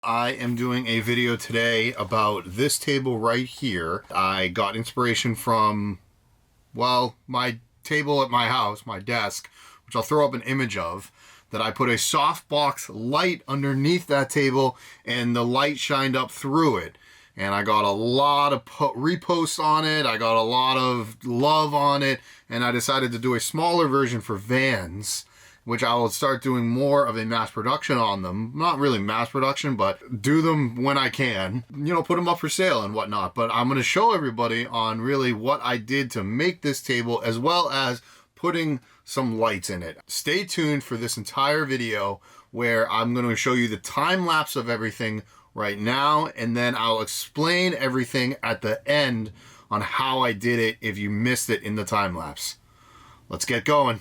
I am doing a video today about this table right here. I got inspiration from, well, my table at my house, my desk, which I'll throw up an image of, that I put a softbox light underneath that table and the light shined up through it. And I got a lot of reposts on it. I got a lot of love on it. And I decided to do a smaller version for vans, which I will start doing more of a mass production on them. Not really mass production, but do them when I can. You know, put them up for sale and whatnot. But I'm going to show everybody on really what I did to make this table, as well as putting some lights in it. Stay tuned for this entire video where I'm going to show you the time lapse of everything right now, and then I'll explain everything at the end on how I did it if you missed it in the time lapse. Let's get going.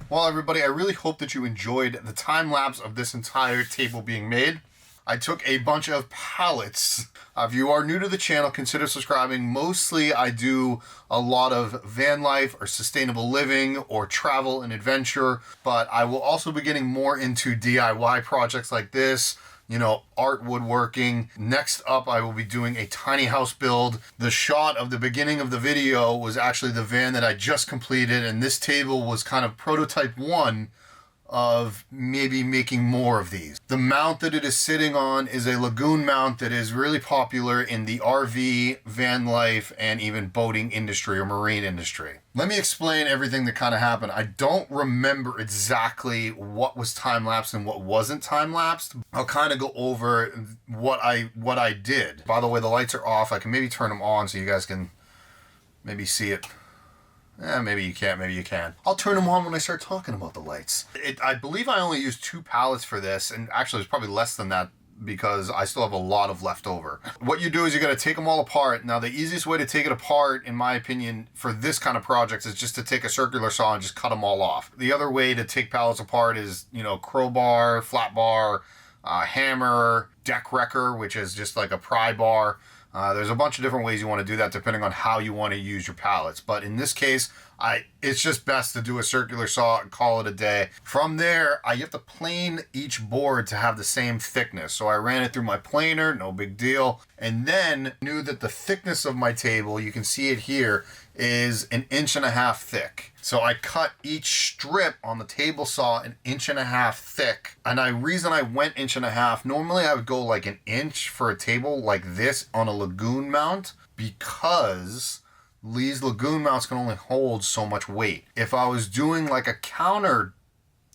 Well, everybody, I really hope that you enjoyed the time lapse of this entire table being made. I took a bunch of pallets. If you are new to the channel, consider subscribing. Mostly I do a lot of van life or sustainable living or travel and adventure, but I will also be getting more into DIY projects like this, you know, art woodworking. Next up, I will be doing a tiny house build. The shot of the beginning of the video was actually the van that I just completed, and this table was kind of prototype one of maybe making more of these. The mount that it is sitting on is a lagoon mount that is really popular in the RV, van life, and even boating industry or marine industry. Let me explain everything that kind of happened. I don't remember exactly what was time-lapsed and what wasn't time-lapsed. I'll kind of go over what I did. By the way, the lights are off. I can maybe turn them on so you guys can maybe see it. Maybe you can't, maybe you can. I'll turn them on when I start talking about the lights. I believe I only used 2 pallets for this, and actually it's probably less than that because I still have a lot of leftover. What you do is you got to take them all apart. Now the easiest way to take it apart, in my opinion, for this kind of projects is just to take a circular saw and just cut them all off. The other way to take pallets apart is, you know, crowbar, flat bar, hammer, deck wrecker, which is just like a pry bar. There's a bunch of different ways you want to do that depending on how you want to use your pallets. But in this case, it's just best to do a circular saw and call it a day. From there, you have to plane each board to have the same thickness. So I ran it through my planer, no big deal. And then knew that the thickness of my table, you can see it here, is 1.5 inches thick. So I cut each strip on the table saw 1.5 inches thick. And the reason I went 1.5 inches, normally I would go like 1 inch for a table like this on a lagoon mount, because these lagoon mounts can only hold so much weight. If I was doing like a counter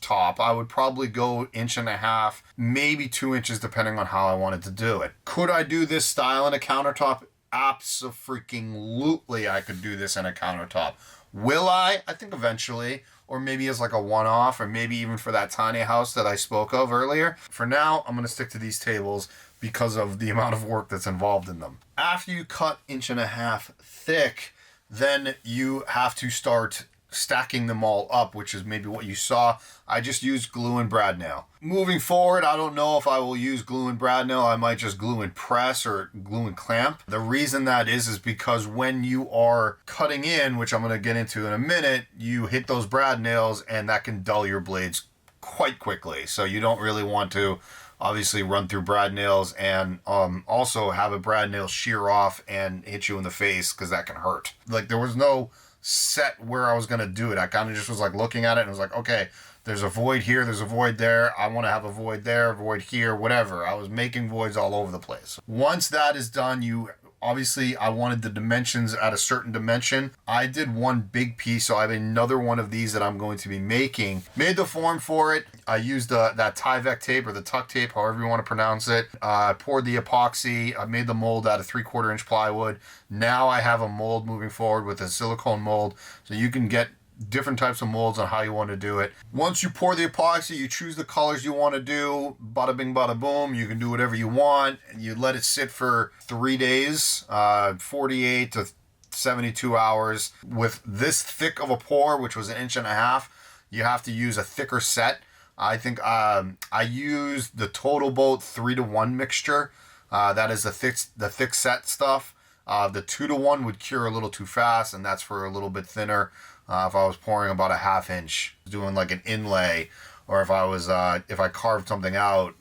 top, I would probably go 1.5 inches, maybe 2 inches, depending on how I wanted to do it. Could I do this style in a countertop? Abso-freaking-lutely, I could do this in a countertop. Will I? I think eventually, or maybe as like a one-off, or maybe even for that tiny house that I spoke of earlier. For now, I'm going to stick to these tables because of the amount of work that's involved in them. After you cut 1.5 inches thick, then you have to start stacking them all up, which is maybe what you saw. I just used glue and brad nail. Moving forward, I don't know if I will use glue and brad nail. I might just glue and press or glue and clamp. The reason that is because when you are cutting in, which I'm going to get into in a minute, you hit those brad nails and that can dull your blades quite quickly. So you don't really want to obviously run through brad nails and also have a brad nail shear off and hit you in the face, because that can hurt. Like, there was no set where I was going to do it. I kind of just was like looking at it and was like, okay, there's a void here, there's a void there, I want to have a void there, a void here, whatever. I was making voids all over the place. Once that is done, obviously I wanted the dimensions at a certain dimension. I did one big piece, so I have another one of these that I'm going to be making. Made the form for it. I used that Tyvek tape, or the tuck tape, however you want to pronounce it. I poured the epoxy. I made the mold out of 3/4 inch plywood. Now I have a mold moving forward with a silicone mold, so you can get different types of molds on how you want to do it. Once you pour the epoxy, you choose the colors you want to do. Bada bing, bada boom. You can do whatever you want. You let it sit for 3 days, 48 to 72 hours. With this thick of a pour, which was 1.5 inches, you have to use a thicker set. I think I used the Total Boat 3-to-1 mixture. That is the thick set stuff. The 2-to-1 would cure a little too fast, and that's for a little bit thinner. If I was pouring about 1/2 inch, doing like an inlay, or if I carved something out,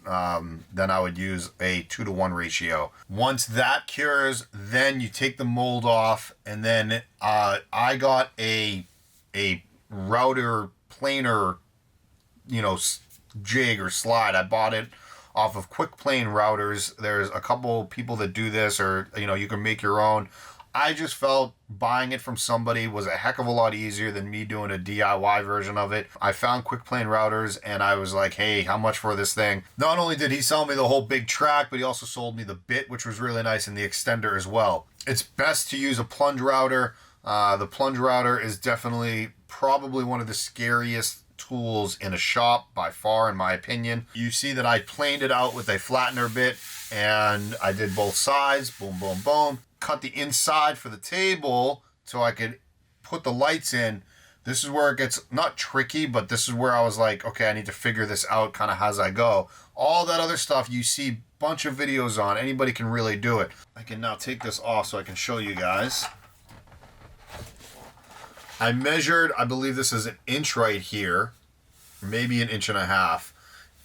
then I would use a 2-to-1 ratio. Once that cures, then you take the mold off, and then I got a router planer, jig or slide. I bought it off of Quick Plane Routers. There's a couple people that do this, or you can make your own. I just felt buying it from somebody was a heck of a lot easier than me doing a DIY version of it. I found Quick Plane Routers and I was like, hey, how much for this thing? Not only did he sell me the whole big track, but he also sold me the bit, which was really nice, and the extender as well. It's best to use a plunge router. The plunge router is definitely probably one of the scariest tools in a shop by far, in my opinion. You see that I planed it out with a flattener bit, and I did both sides, boom, boom, boom. Cut the inside for the table so I could put the lights in. This is where it gets not tricky, but this is where I was like, okay, I need to figure this out kind of as I go. All that other stuff you see a bunch of videos on. Anybody can really do it. I can now take this off so I can show you guys. I measured, I believe this is 1 inch right here, maybe 1.5 inches,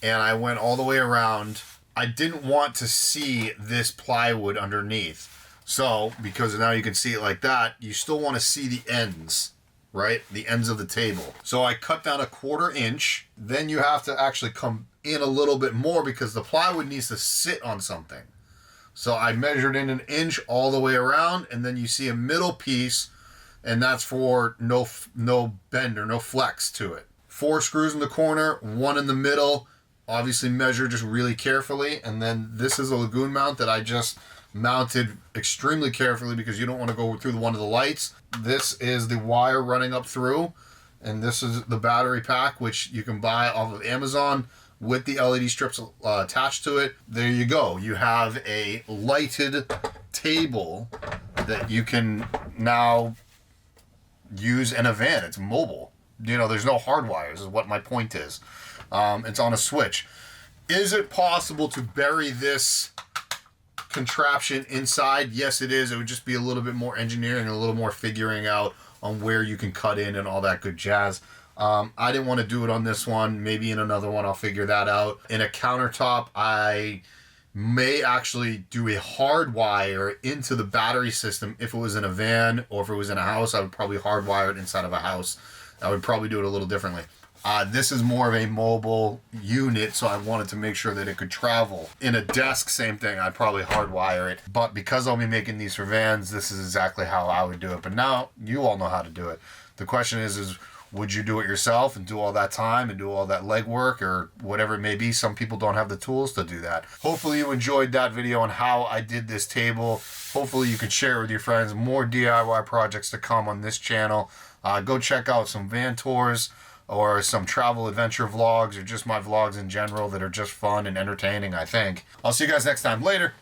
and I went all the way around. I didn't want to see this plywood underneath. So, because now you can see it like that, you still want to see the ends, right? The ends of the table. So I cut down 1/4 inch. Then you have to actually come in a little bit more because the plywood needs to sit on something. So I measured in 1 inch all the way around, and then you see a middle piece, and that's for no bend or no flex to it. 4 screws in the corner, 1 in the middle. Obviously measure just really carefully. And then this is a lagoon mount that I just mounted extremely carefully because you don't want to go through one of the lights. This is the wire running up through, and this is the battery pack, which you can buy off of Amazon with the LED strips attached to it. There you go. You have a lighted table that you can now use in a van. It's mobile. You know, there's no hard wires is what my point is. It's on a switch. Is it possible to bury this contraption inside? Yes, it is. It would just be a little bit more engineering and a little more figuring out on where you can cut in and all that good jazz. I didn't want to do it on this one. Maybe in another one I'll figure that out. In a countertop, I may actually do a hard wire into the battery system. If it was in a van or if it was in a house, I would probably hardwire it inside of a house. I would probably do it a little differently. This is more of a mobile unit, so I wanted to make sure that it could travel. In a desk, same thing, I'd probably hardwire it. But because I'll be making these for vans, this is exactly how I would do it. But now, you all know how to do it. The question is would you do it yourself and do all that time and do all that legwork or whatever it may be? Some people don't have the tools to do that. Hopefully you enjoyed that video on how I did this table. Hopefully you can share it with your friends. More DIY projects to come on this channel. Go check out some van tours or some travel adventure vlogs or just my vlogs in general that are just fun and entertaining, I think. I'll see you guys next time. Later.